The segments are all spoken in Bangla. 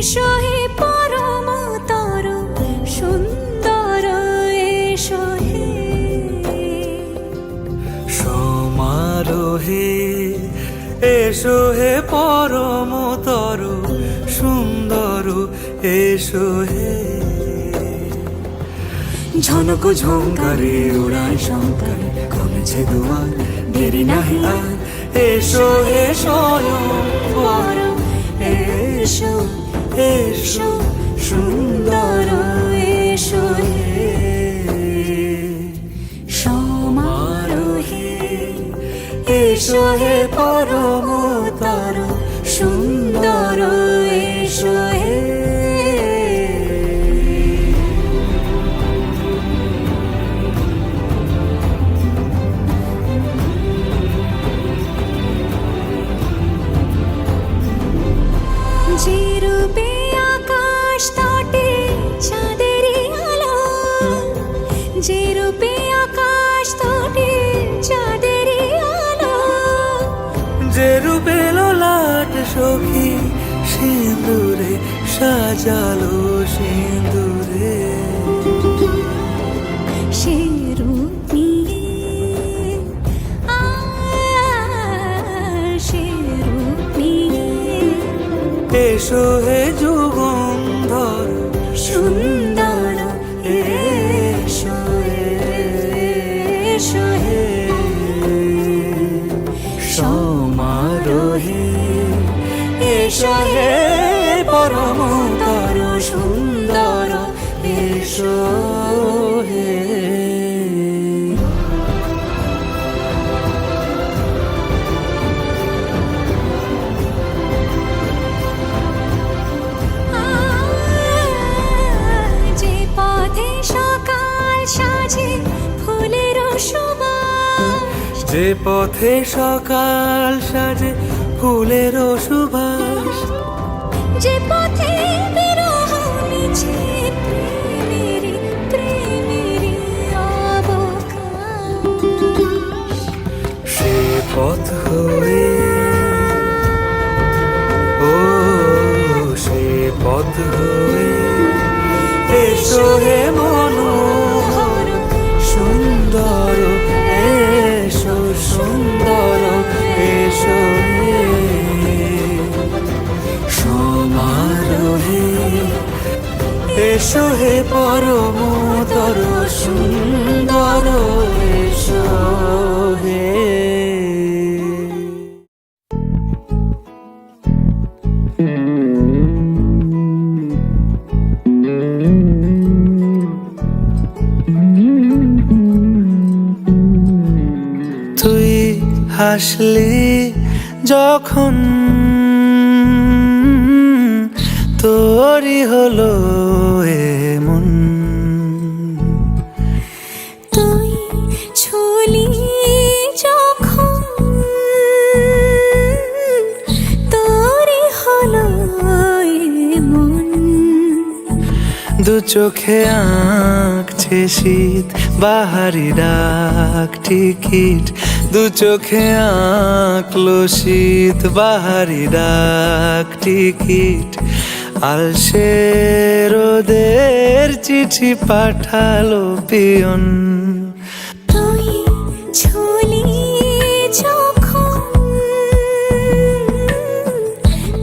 এসো হে পরমতর সুন্দর এসো হে সমারোহে এসো হে পরমতর সুন্দর এসো হে ঝনক ঝঙ্কারে উড়ায় শঙ্কারে কমেছে দুয়ার দেরি নাহি আর এসো হে স্বয়ং বর এসো এসো সুন্দর এসো হে সমারোহে এসো হে পরমতর সুন্দর এসো হে যে রূপে আকাশ তটে চাঁদেরই আলো যে রূপে আকাশ তটে চাঁদেরই আলো যে রূপে লোলাট সখী সিঁদুরে সাজালো সিঁদুরে সে রূপ নিয়ে সে রূপ নিয়ে এসো হে যুগন্ধর সুন্দর এসো এসো হে সমারোহে এসো হে পরমতর সুন্দর এসো হে যে পথে সকাল সাজে ফুলের সুবাস যে পথে সকাল সাজে ফুলের সুবাস যে পথে বিরহ মিছে প্রেমেরই প্রেমেরই অবকাশ সে পথ হয়ে ও সে পথ হয়ে এসো হে মনোহর সুন্দর এসো সুন্দর এসো হে সমারোহে এসো হে পরমতর সুন্দর এসো হে তুই হাসলি যখন তোরই হলো এমন তুই ছুলি যখন তোরই হলো মন দু চোখে আঁকছে শীত বাহারি ডাক টিকিট দু চোখে আঁকলো শীত বাহারি ডাক টিকিট আলসে রোদের চিঠি পাঠালো পিয়ন তুই ছুলি যখন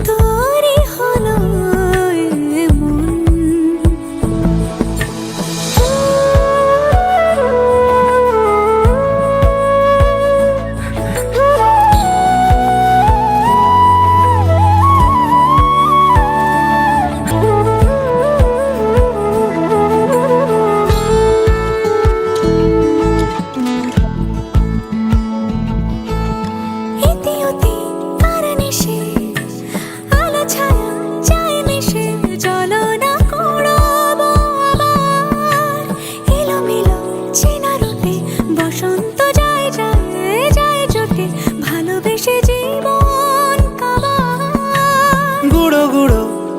তোরই হলো মন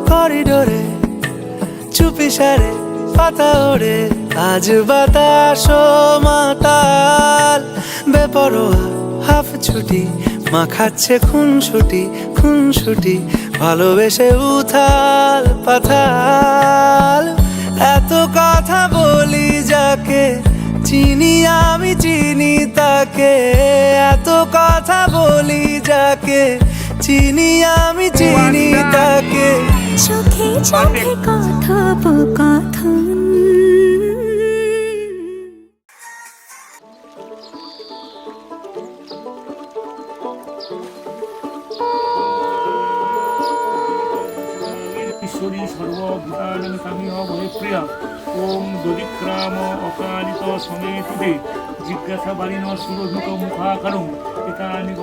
করিডোরে চুপিসারে পাতা ওড়ে আজ বাতাস মাতাল বেপরোয়া হাফ ছুটি মাখাচ্ছে খুনসুটি ভালোবেসে উথাল পাথাল। এত কথা বলি যাকে চিনি আমি চিনি তাকে, এত কথা বলি যাকে চিনি আমি চিনি তাকে। চোখে চোখে কথোপকথন, ঈশ্বরী সর্বভূতানাং তামিহ বহিপ্রিয়া। ওম দরিক্রাম অকালিত সমেতুদে জিজ্ঞাসা বালিন সুরভিত মুখাকারম এতানি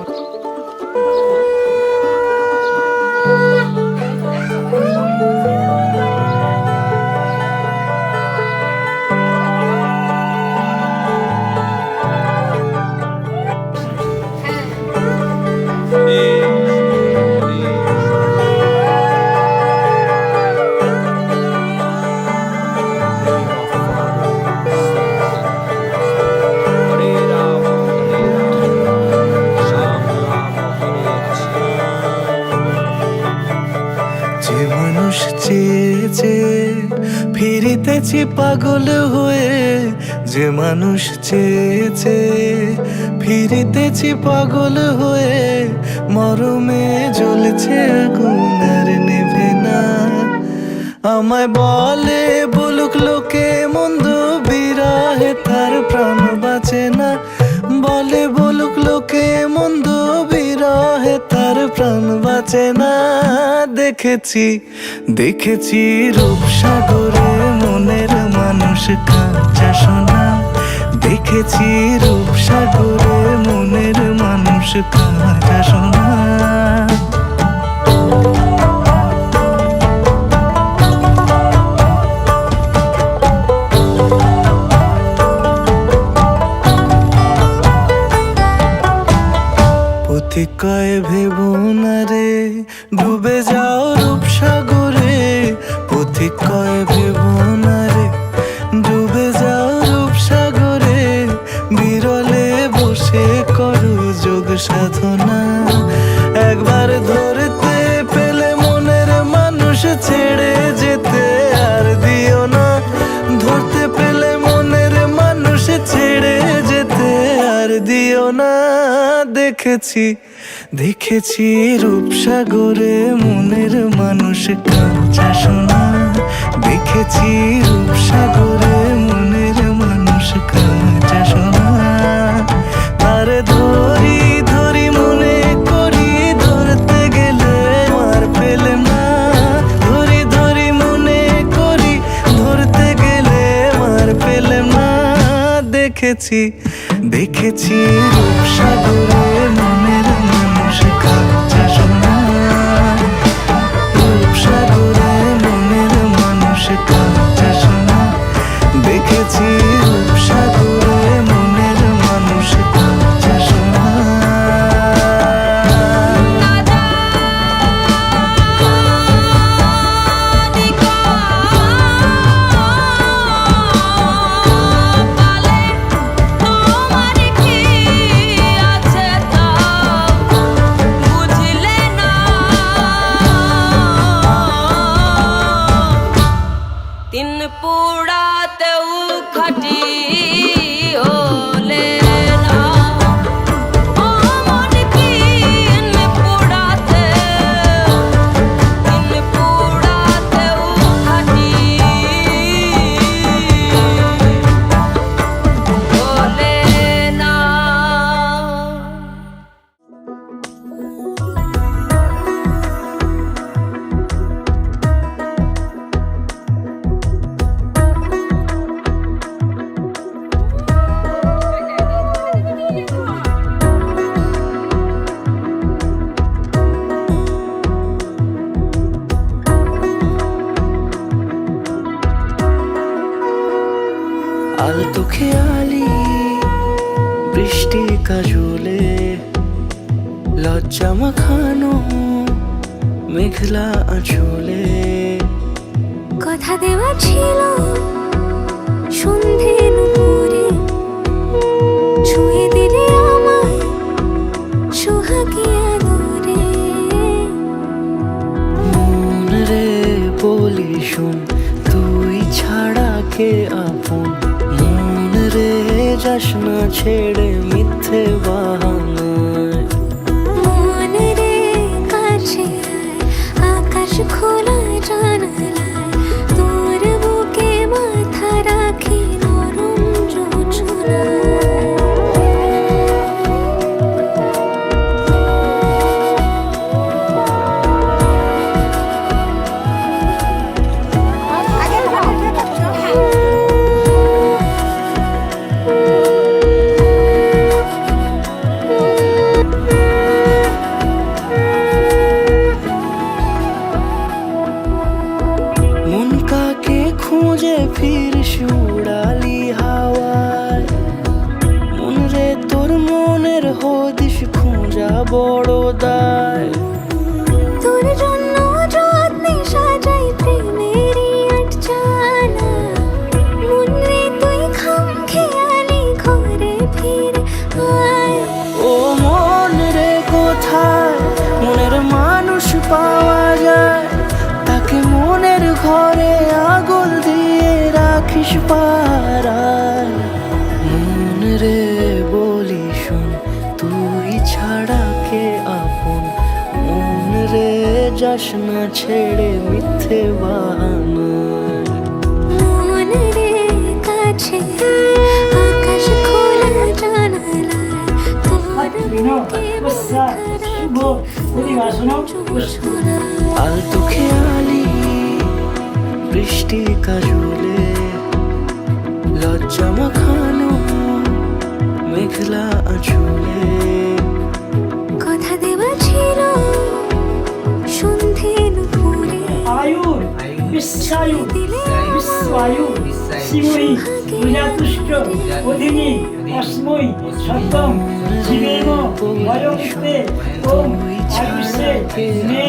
যে মানুষ চেয়েছে ফিরিতেছি পাগল হয়ে, যে মানুষ চেয়েছে ফিরিতেছি পাগল হয়ে, মরমে জ্বলছে আগুন আর নেভে না। আমায় বলে বলুক লোকে মন্দ, বিরহে তার প্রাণ বাঁচে না। বলে বলুক লোকে মন্দ, বিরহে তার প্রাণ বাঁচে না। দেখেছি দেখেছি রূপসাগরে মনের মানুষ কাঁচা সোনা। দেখেছি রূপসাগরে মনের মানুষ কাঁচা সোনা। কয় ভেবো না রে ডুবে যাও রূপসাগরে, পথিক কয় ভেবো না রে ডুবে যাও রূপসাগরে। বিরলে বসে করো যোগ সাধনা, একবার ধরতে পেলে মনের মানুষ ছেড়ে যেতে আর দিও না। ধরতে পেলে মনের মানুষ ছেড়ে যেতে আর দিও না। দেখেছি দেখেছি রূপসাগরে মনের মানুষ কাঁচা সোনা। দেখেছি রূপসাগরে মনের মানুষ কাঁচা সোনা। তার ধরি ধরি মনে করি, ধরতে গেলে আর পেলে না। ধরি ধরি মনে করি, ধরতে গেলে আর পেলে না। দেখেছি দেখেছি রূপসাগরে মনের মানুষ কাঁচা সোনা। রূপসাগরে মনের মানুষ কাঁচা সোনা। দেখেছি রূপসাগরে মনের মানুষ কাঁচা সোনা। আলতো খেয়ালি বৃষ্টি কাজলে, লজ্জা মাখানো মেঘলা আঁচলে। কথা দেওয়া ছিল সন্ধে নুপুরে, ছুঁয়ে দিলে আমায় সোহাগী আদরে। বলি শোন, তুই ছাড়া কে আপন? মন রে যাস না ছেড়ে মিথ্যে বাহানায়। মন রে কাছে আয়, আকাশ খোলা জানালায়, তোর বুকে মাথা রাখি নরম জোছনায়। মন কাকে খুঁজে ফিরিস উড়ালি হাওয়ায়। মন রে তোর মনের হদিস খোঁজা বড় দায়। তোর জন্য যত্নে সাজাই প্রেমেরই আটচালা, মন রে তুই খামখেয়ালি ঘরে ফিরে আয়। ও মন রে কোথায় মনের মানুষ পাওয়া যায়? তাকে মনের ঘরে আগুন দিয়ে রাখিস পাড়ায়। মন রে বলি শোন, তুই ছাড়া কে আপন? মন রে যাস না ছেড়ে মিথ্যে বাহানায়। মন রে কাছে আয়, আকাশ খোলা জানালায়, তোর বুকে মাথা রাখি নরম জোছনায়। আলতো খেয়ালি বৃষ্টি কাজলে, লজ্জা মাখানো মেঘলা আঁচলে। কথা দেওয়া ছিল সন্ধে নুপুরে, আয়ুর বিশ্বায়ু বিশ্বায়ু শিবই পূজাতুষ্ট অধিনী অস্মৈ সত্যম শিবেম বয়মিতে ওম আয়ুষে মে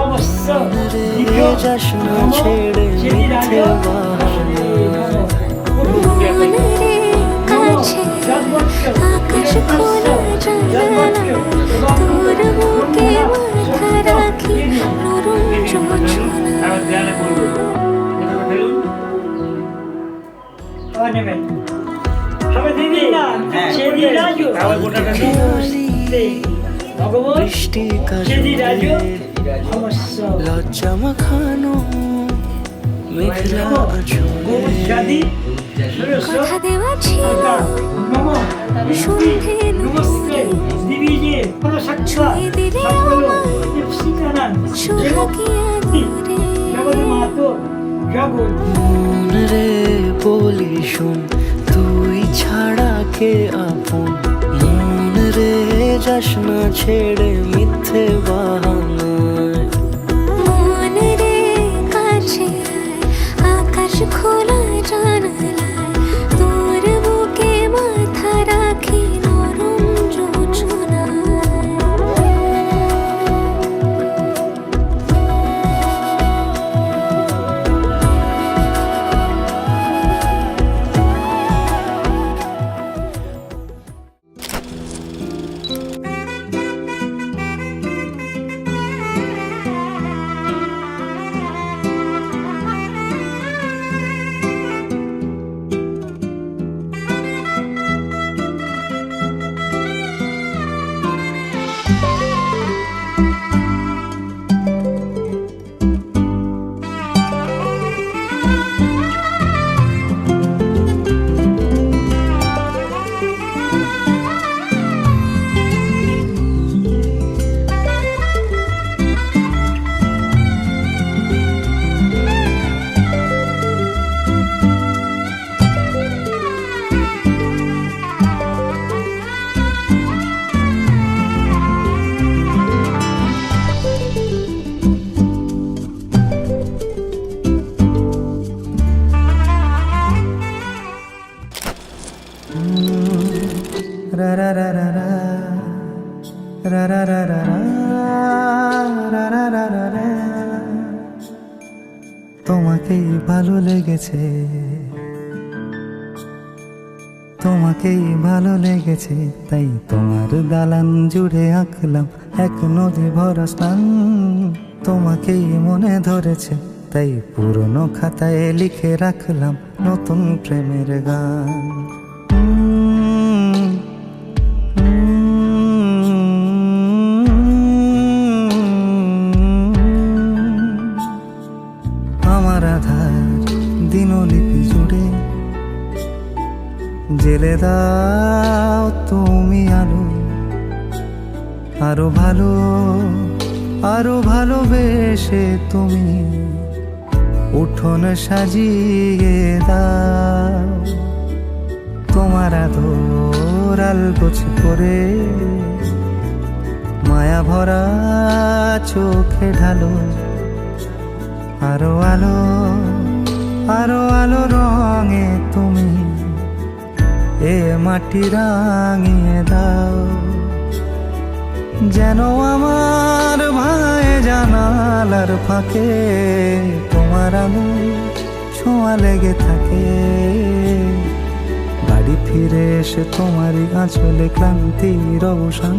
অবশ্য দিব্য যাস না নমো ছেড়ে চেদিরাজ মিথ্যে বাহানায়। মন রে কাছে আকাশ খোলা জানালায়, তোর বুকে মাথা রাখি নরম জোছনায়। আমার ধ্যানে পড়বে কথাটা ফেলুন। নেবেন সবাই দিদি না চেদিরাজ আবার গোটাটা দিন। ভগবান বৃষ্টি চেদিরাজ কাজলে, অবশ্য লজ্জা মাখানো মেঘলা জাদি আঁচলে। কথা দেওয়া ছিল নম সন্ধে নমস্তে দিবিজে কোন সাক্ষাৎ ছুঁয়ে দিলে সকল আমার দীপশিখানান সোহাগিয়া দূরে। জগৎ মাতো জগৎ মন রে বলি শোন, তুই ছাড়া কে আপন? মন রে যাস না ছেড়ে মিথ্যে বাহানায়। মন রে কাছে আয়, আকাশ খোলা জানালায়, তোর বুকে মাথা রাখি নরম জোছনায়। তোমাকেই ভালো লেগেছে, তোমাকেই ভালো লেগেছে, তাই তোমার দালান জুড়ে আঁকলাম এক নদী ভরা স্নান। তোমাকেই মনে ধরেছে, তাই তাই পুরনো খাতায় লিখে রাখলাম নতুন প্রেমের গান। আমার আধার দিনলিপি জুড়ে জেলে দাও তুমি আলো, আরো ভালো আরো ভালোবেসে তুমি উঠোন সাজিয়ে দাও। তোমার আদর আলগোছ করে মায়া ভরা চোখে ঢালো, আরো আলো আরো আলো রঙে তুমি এ মাটি রাঙিয়ে দাও। যেন আমার ভাই জানালার ফাঁকে তোমার আলো ছোঁয়া লেগে থাকে। বাড়ি ফিরে এসে তোমারই আঁচলে ক্লান্তির অবসান।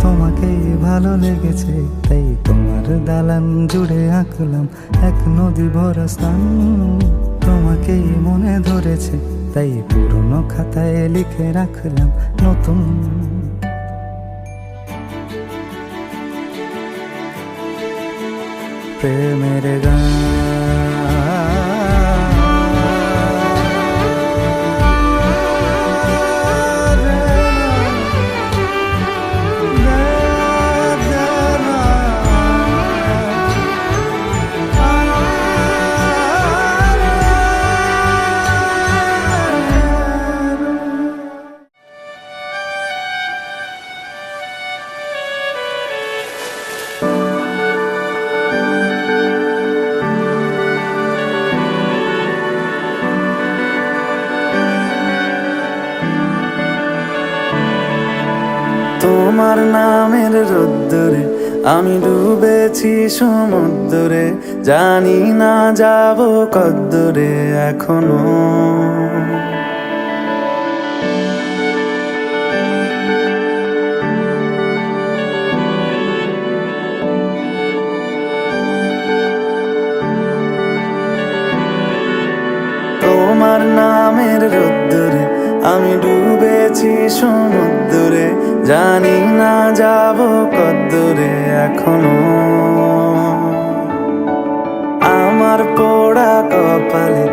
তোমাকেই ভালো লেগেছে তাই তোমার দালান জুড়ে আঁকলাম এক নদী ভরা স্থান। তোমাকেই মনে ধরেছে তাই পুরনো খাতায় লিখে রাখলাম নতুন প্রেমের গান। তোমার নামের রোদ্দুরে আমি ডুবেছি সমুদ্রে, জানি না যাব কদ্দুরে এখনো। তোমার নামের রোদ্দুরে আমি ডুবেছি সমুদ্রে, জানি না যাব কদ্দুরে এখনো। আমার পোড়া কপালে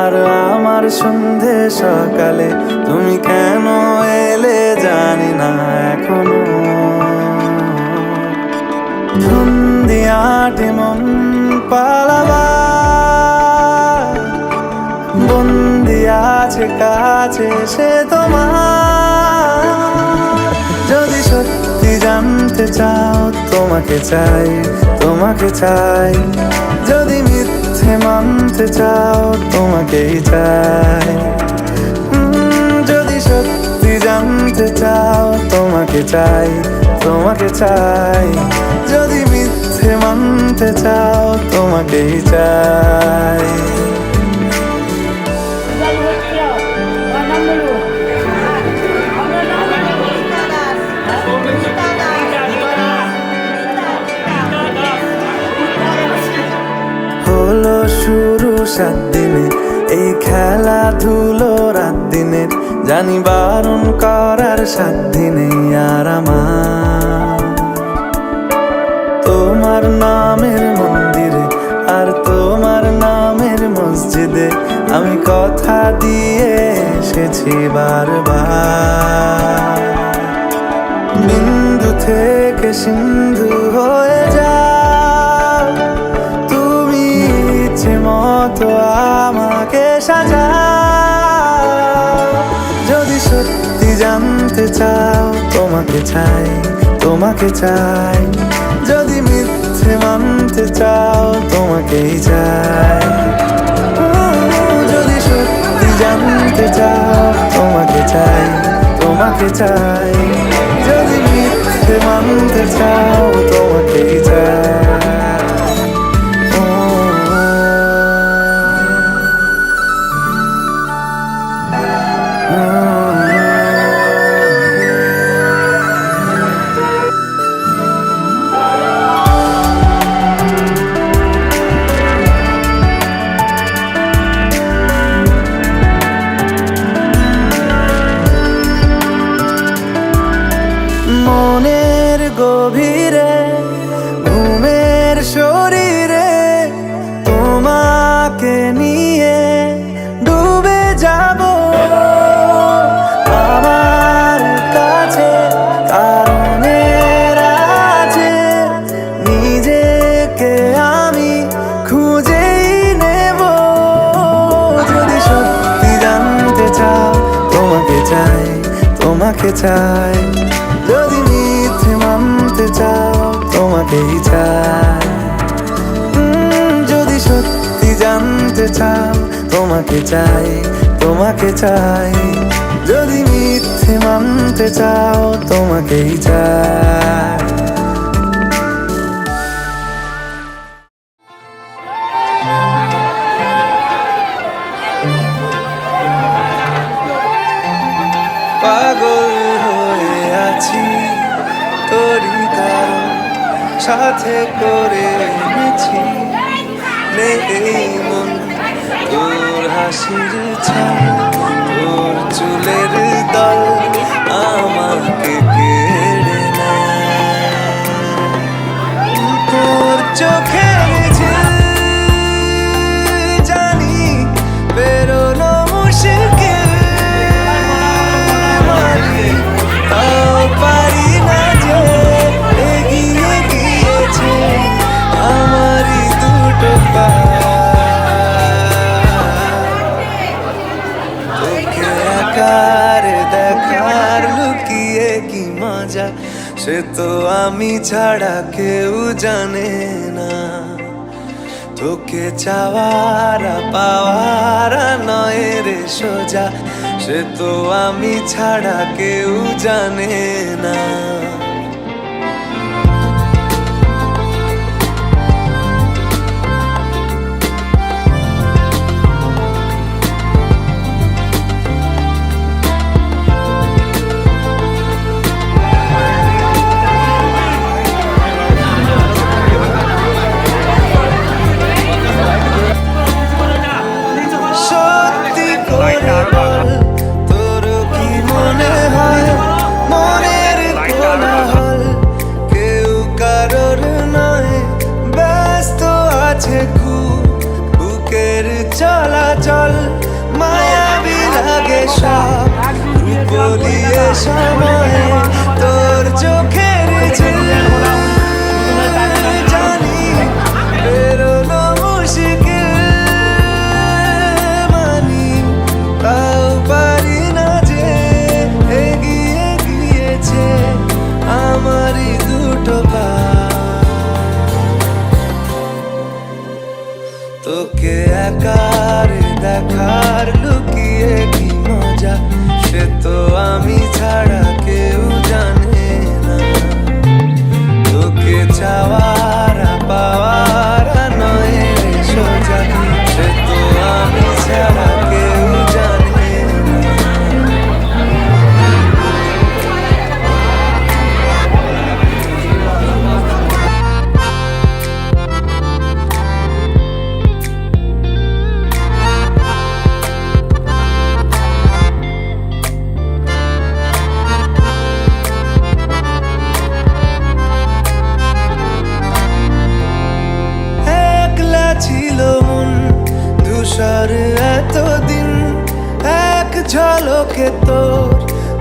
আর আমার সন্ধে সকালে তুমি কেন এলে জানি না এখনো। ধুন্দিয়াটে মন পালাবার বন্দি আছে কাছে সে তোমার। যদি সত্যি জানতে চাও তোমাকে চাই, তোমাকে চাই। যদি মিথ্যে মানতে চাও তোমাকেই চাই। যদি সত্যি জানতে চাও তোমাকে চাই, তোমাকে চাই। যদি মিথ্যে মানতে চাও তোমাকেই চাই। হলো শুরু 7 দিনে এই খেলাধুলো রাত দিনের, জানি বারণ করার সাধ্য নেই আর আমার। তোমার নামের মন্দিরে আর তোমার নামের মসজিদে আমি কথা দিয়ে এসেছি বারবার। বিন্দু থেকে সিন্ধু হয়ে যাও তুমি, ইচ্ছে মতো আমাকে সাজাও। যদি সত্যি জানতে চাও তোমাকে চাই, তোমাকে চাই। যদি মিথ্যে মানতে চাও তোমাকেই চাই। যদি সত্যি জানতে চাও তোমাকে চাই, তোমাকে চাই। যদি মিথ্যে মানতে চাও তোমাকেই চাই। ফুলের শরীরে তোমাকে নিয়ে ডুবে যাব আমার কাছে কারণের আছে নিজেকে আমি খুঁজেই নেব যদি সত্যি জানতে চাও তোমাকে চাই তোমাকে চাই যদি মিথ্যে মানতে চাও তোমাকেই চাই যদি সত্যি জানতে চাও তোমাকে চাই তোমাকে চাই যদি মিথ্যে মানতে চাও তোমাকেই চাই পাগল হয়ে আছি তোরই কারণ সাথে করে এনেছি নেই মন তোর হাসির ছাপ তোর চুলের দল আমাকে কেড়ে নেয় তোর চোখের ঝিল জানি বেরোনো মুশকিল তাও পারি না যে এগিয়ে গিয়েছে আমারই দুটো পা তোকে আকার দেখার লুকিয়ে কি মজা সে তো আমি ছাড়া কেউ জানে না তোকে চাওয়ারা পাওয়ারা নয় রে সোজা সে তো আমি ছাড়া কেউ জানে না সত্যি করে বল তোর কি মনে হয় মনের কোলাহল কেউ কারোর নয় ব্যস্ত আছে খুব বুকের চলাচল মায়াবী লাগে সব রূপলিয়ে সময়ে তোর চোখের ঝিল জানি বেরোনো মুশকিল মানি তাও পারি না যে এগিয়ে গিয়েছে আমারই দুটো পা তোকে একার দেখার লুকিয়ে কি মজা সে তো আমি ছাড়া কেউ জানে না তোকে চাওয়ারা পাওয়ারা নয় রে সোজা সে তো আমি ছাড়া কেউ জানে না একলা ছিল মন ধূসর এতদিন এক ঝলকে তোর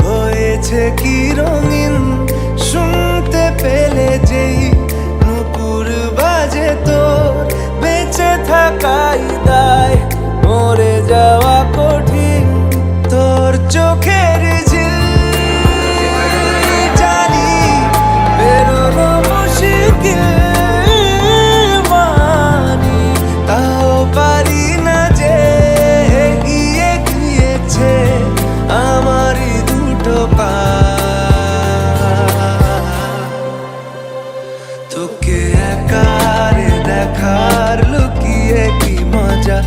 হয়েছে কি রঙিন শুনতে পেলে যেই নুপুর বাজে তোর বেঁচে থাকাই দায় মরে যাওয়া কঠিন তোর চোখের ঝিল জানি বেরোনো মুশকিল মানি তাও পারি না যে এগিয়ে গিয়েছে আমারই দুটো পা তোকে একার দেখার লুকিয়ে কি মজা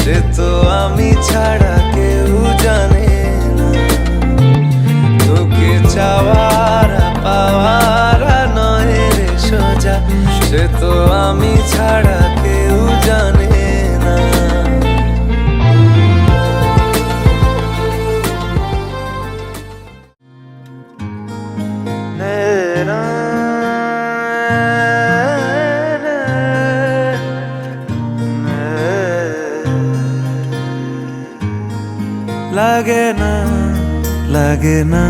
সে তো আমি ছাড়া কেউ জানে না তোকে চাওয়ারা পাওয়ারা নয় রে সোজা সে তো আমি ছাড়া কেউ জানে না লাগে না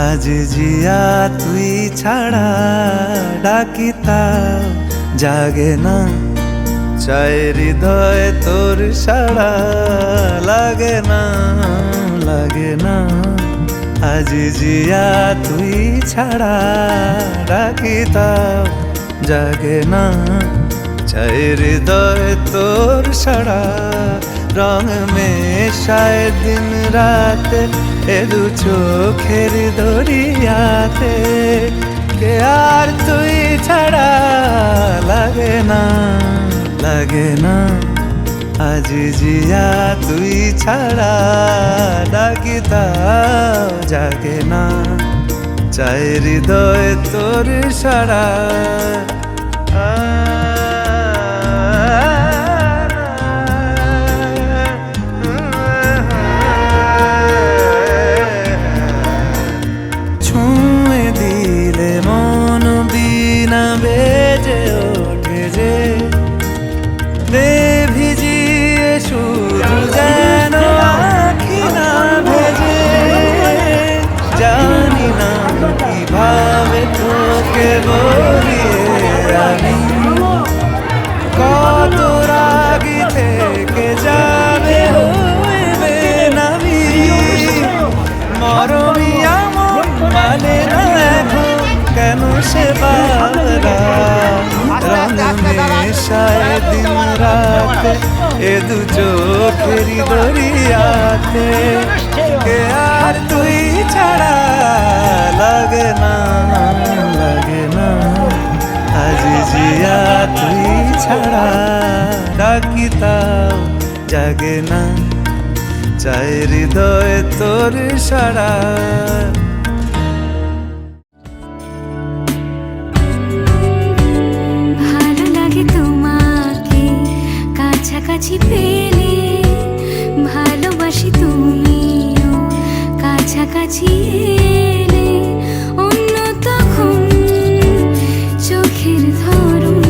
আজ জিয়া তুই ছাড়া ডাকি তাও জাগে না চাই হৃদয় তোর সাড়া লাগে না আজ জিয়া তুই ছাড়া ডাকি তাও জাগে না চাই হৃদয় তোর সাড়া রং মেশায় দিন রাতে এ দু চোখের দরিয়াতে কে আর তুই ছাড়া লাগে না আজ জিয়া তুই ছাড়া ডাকি তাও জাগে না চাই হৃদয় তোর সাড়া ছুঁয়ে দিলে মন বিনা বেজে ওঠে যে রে ভিজিয়ে শুধু যেন আখি না ভেজে জানি না কিভাবে তোকে বলিয়ে আমি কত রাগি থেকে যাবে হইবে নামি মরমি আমন মানে না এখন কেন সে বারা রং মেশায় দিন রাতে এ দু চোখেরি দরিয়াতে কে আর তুই ছাড়া লাগে না আজ জিয়া তুই ছাড়া ডাকি তাও জাগে না চাই হৃদয় তোর সাড়া ভালো লাগে তোমাকে কাছাকাছি পেলে ভালোবাসি তুমিও কাছাকাছি এলে অন্য তখন চোখের ধরন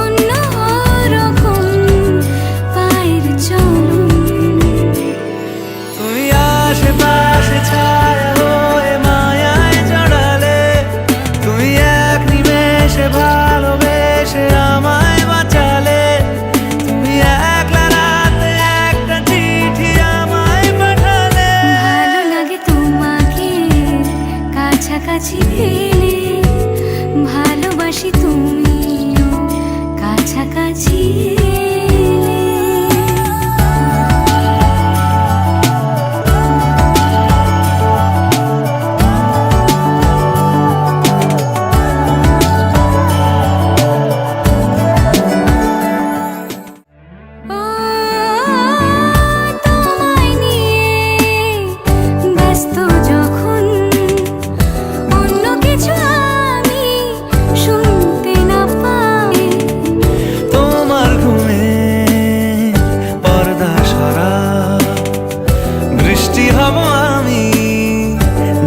অন্য রকম পায়ের চলন তুই আশেপাশে ছায়া হয়ে মায়ায় জড়ালে তুই এক নিমেষে ভালোবেসে আমায় বাঁচালে তুমি একলা রাতে একটা চিঠি আমায় পাঠালে ভালো লাগে তোমাকে কাছাকাছি পেলে ভালোবাসি তুমিও কাছাকাছি এলে ও তোমায় নিয়ে ব্যস্ত যখন অন্য কিছু আমি শুনতে না পাই তোমার ঘুমে পর্দা সরা বৃষ্টি হব আমি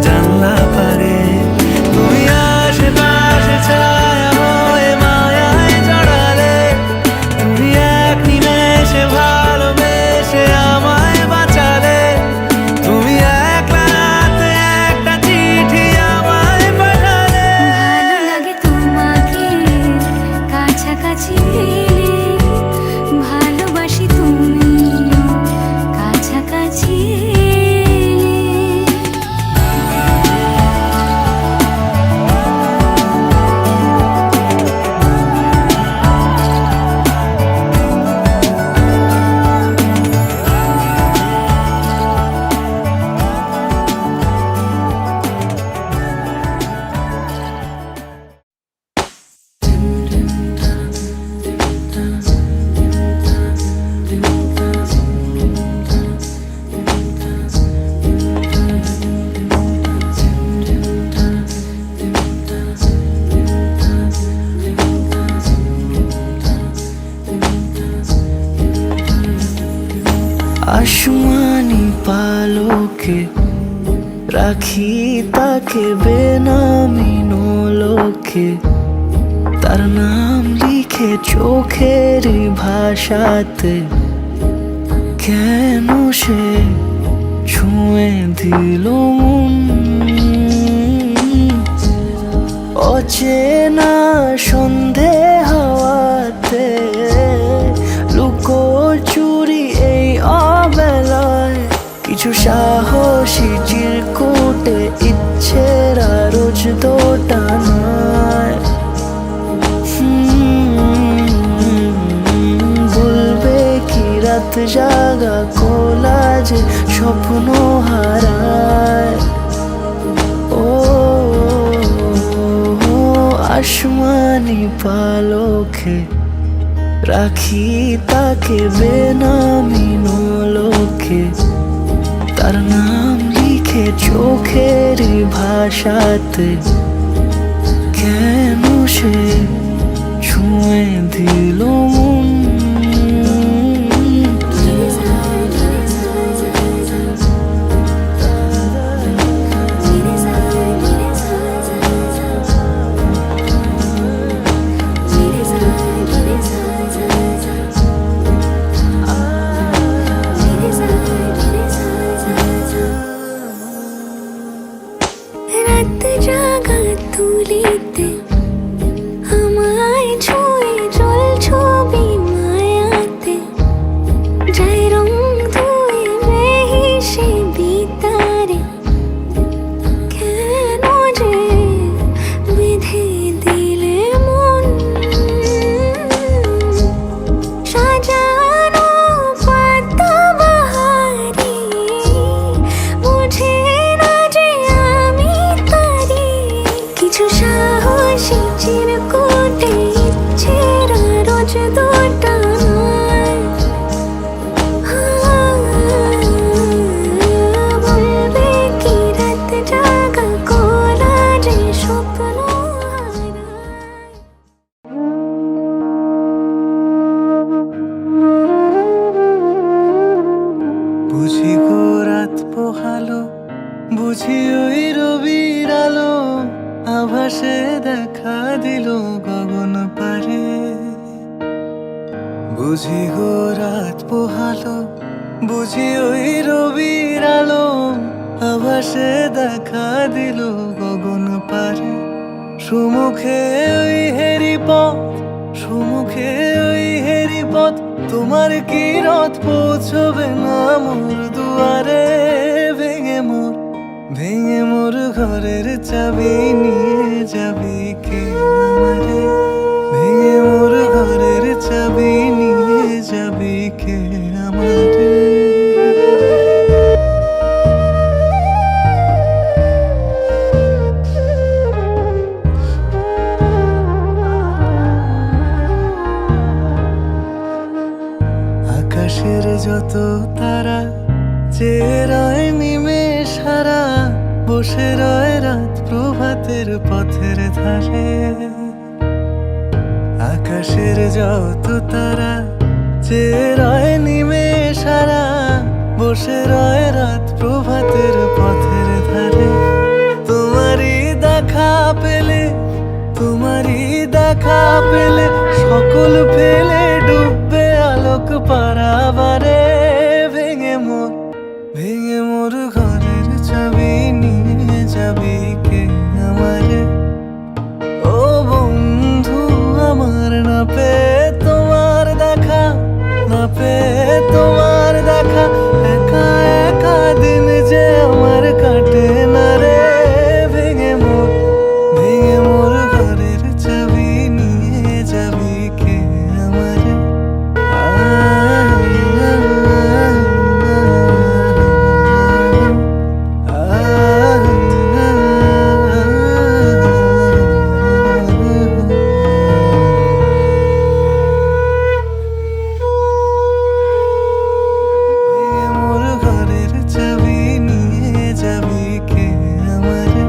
জানলা পারে তুমি আশেপাশে ছায়া হয়ে মায়ায় জড়ালে তুমি এক নিমেষে ভালোবেসে আমায় বাঁচালে তুমি একলা রাতে একটা চিঠি আমায় পাঠালে ভালো লাগে তোমাকে কাছাকাছি পেলে ভালোবাসি তুমিও কাছাকাছি এলে আসমানি পালকে রাখি তাকে বেনামি নোলকে তার নাম লিখে চোখের ভাষাতে কেন সে ছুঁয়ে দিল মন, অচেনা সন্ধে হাওয়াতে লুকোচুরি এই অবেলায়, কিছু সাহসী চিরকুটে ইচ্ছের রোজ দোটানায়। বলবে কি রাত জাগা কোলাজে স্বপ্ন হারায়। ও আসমানি পালকে রাখি তাকে বেনামি নোলকে, তার নাম লিখে চোখের ভাষাতে। কেন সে ছুঁয়ে দিল মন, রাত জাগা তুলিতে আমায় ছুঁয়ে জল ছবি মায়াতে, যাই রং ধুয়ে মেহিসে বিতারে। কেন যে বেঁধে দিলে মন, সাজানো পাতা বাহারি বুঝে না যে আমি তারি। কিছু সাহসী চিরকুটে ইচ্ছের রোজ দোটানায়। বলবে কি রাত জাগা কোলাজে স্বপ্ন হারায়। বুঝি গো রাত পোহালো, বুঝি ওই রবির আলো আভাসে দেখা দিল গগন পারে। বুঝি গো রাত পোহালো, বুঝি ওই রবির আলো আভাসে দেখা দিল গগন পারে। সুমুখে ওই হেরি পথ, সুমুখে ওই হেরি পথ, তোমার কি রথ পৌঁছবে না মোর দুয়ারে। ভেঙে মোর ঘরের চাবি নিয়ে যাবি কে আমারে, ভেঙে মোর ঘরের চাবি নিয়ে যাবি কে আমারে। আকাশের যত তারা চেয়ে রয় নিমেষ হারা, বসে রয় রাত প্রভাতের পথের ধারে। আকাশের যত তারা চেয়ে রয় নিমেষ হারা, বসে রয় রাত প্রভাতের পথের ধারে। তোমারই দেখা পেলে, তোমারই দেখা পেলে সকল ফেলে ডুববে আলোক পারাবারে। ভেঙে মোর ঘরের চাবি নিয়ে যাবি কে আমারে। ও বন্ধু আমার, না পেয়ে তোমার দেখা, না পেয়ে তোমার দেখা, একা একা দিন যে আমার কাটে না রে। ভেঙে মোর ঘরের চাবি নিয়ে যাবি কে আমারে। মোর ঘরের চাবি নিয়ে যাবি কে আমারে।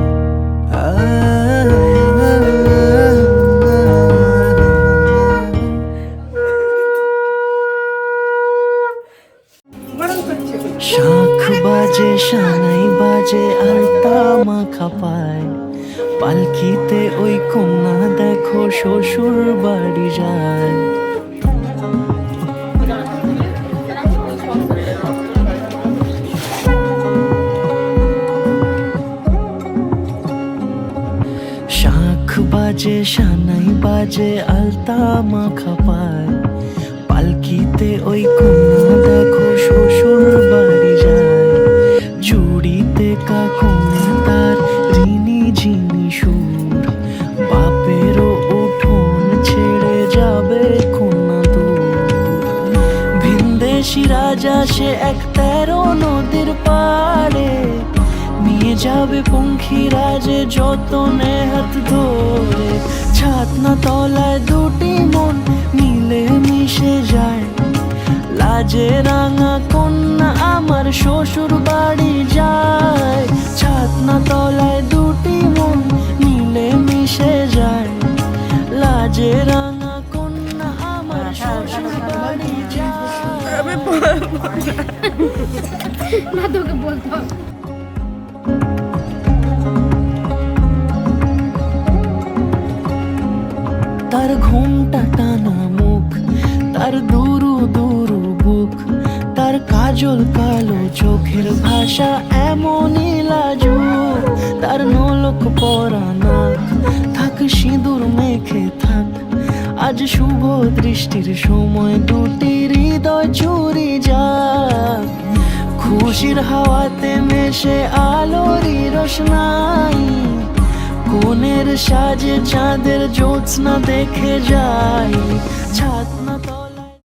শাঁখ বাজে সানাই বাজে আলতা মাখা পায়, পালকিতে ওই কন্যা দেখো শ্বশুর বাড়ি যায়। বাজে সানাই বাজে আলতা মাখা পায়, পালকিতে ওই কন্যা দেখো শ্বশুর বাড়ি যায়। জুড়িতে কাকুনে তার ঋণী ঝিনি সুর, বাপেরও উঠোন ছেড়ে যাবে কন্যা দূর। ভিনদেশি রাজা সে এক 13 নদীর পাড়ে, নিয়ে যাবে পঙ্খী রাজে যতনে হাত ধরে। ছাতনা তলায় দুটি মন মিলে মিশে যায়, লাজে রাঙা কন্যা আমার শ্বশুর বাড়ি যায়। ছাতনা তলায় দুটি মন মিলে মিশে যায়, লাজে রাঙা কন্যা আমার শ্বশুর বাড়ি যায়। না তোকে বলতে হবে। তার ঘুমটা টানা মুখ, তার দুরু দুরু বুক, তার কাজল কালো চোখের ভাষা এমনই লাজুক। তার নোলক পরা নাক, থাক সিঁদুর মেখে থাক। আজ শুভ দৃষ্টির সময় দুটি হৃদয় চুরি যাক। খুশির হাওয়াতে মেশে আলোরই রোশনাই, কোণের সাজে চাঁদের জ্যোৎস্না দেখে যাই। ছাতনা